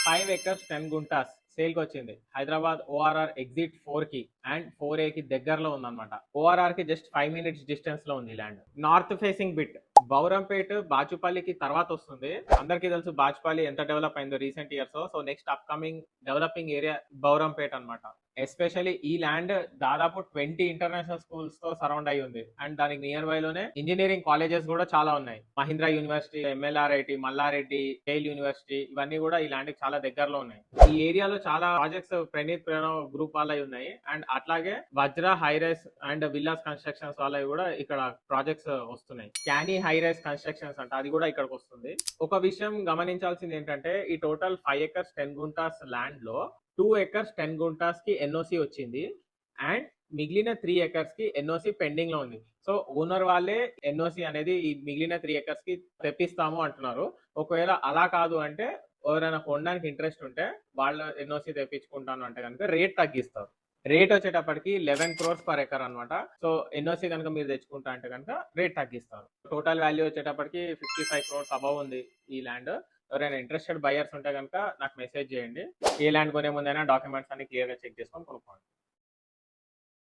5 acres 10 guntas sale కి వచ్చింది. Hyderabad ORR exit 4 కి అండ్ 4A కి దగ్గరలో ఉందన్నమాట. ఓఆర్ఆర్ కి జస్ట్ 5 మినిట్స్ డిస్టెన్స్ లో ఉంది land. North facing bit Bowrampet బాచుపల్లికి తర్వాత వస్తుంది. అందరికీ తెలుసు బాచుపల్లి ఎంత డెవలప్ అయిందో recent years. So next upcoming developing area Bowrampet అన్నమాట. ఎస్పెషల్లీ ఈ ల్యాండ్ దాదాపు 20 ఇంటర్నేషనల్ స్కూల్స్ తో సరౌండ్ అయి ఉంది. అండ్ దానికి నియర్ బై లోనే ఇంజనీరింగ్ కాలేజెస్ కూడా చాలా ఉన్నాయి. Mahindra university, MLRIT, Mallareddy, Khel university ఇవన్నీ కూడా ఈ ల్యాండ్ కి చాలా దగ్గరలో ఉన్నాయి. ఈ ఏరియాలో చాలా ప్రాజెక్ట్స్ ప్రణీత్ ప్రణవ్ గ్రూప్ వాళ్ళవి ఉన్నాయి. అండ్ అట్లాగే వజ్ర హైరైస్ అండ్ విల్లాస్ కన్స్ట్రక్షన్స్ వాళ్ళవి కూడా ఇక్కడ ప్రాజెక్ట్స్ వస్తున్నాయి. క్యానీ హైరైస్ కన్స్ట్రక్షన్స్ అంట, అది కూడా ఇక్కడికి వస్తుంది. ఒక విషయం గమనించాల్సింది ఏంటంటే ఈ టోటల్ 5 acres 10 గుంటాస్ ల్యాండ్ లో 2 acres 10 గుంటాస్ కి ఎన్ఓసి వచ్చింది అండ్ మిగిలిన 3 acres కి ఎన్ఓసి పెండింగ్ లో ఉంది. సో ఓనర్ వాళ్ళే ఎన్ఓసి అనేది ఈ మిగిలిన 3 acres కి తెప్పిస్తాము అంటున్నారు. ఒకవేళ అలా కాదు అంటే ఎవరైనా కొనడానికి ఇంట్రెస్ట్ ఉంటే వాళ్ళ ఎన్ఓసి తెప్పించుకుంటాను అంటే కనుక రేట్ తగ్గిస్తారు. రేట్ వచ్చేటప్పటికి 11 crores per acre అనమాట. సో ఎన్ఓసి కనుక మీరు తెచ్చుకుంటా అంటే కనుక రేట్ తగ్గిస్తారు. టోటల్ వాల్యూ వచ్చేటప్పటికి 55 crores అబవ్ ఉంది ఈ ల్యాండ్. ఎవరైనా ఇంట్రెస్టెడ్ బయర్స్ ఉంటే కనుక నాకు మెసేజ్ చేయండి. ఏ ల్యాండ్ కొనే ముందైనా డాక్యుమెంట్స్ అన్ని క్లియర్ గా చెక్ చేసుకొని కొనుక్కోండి.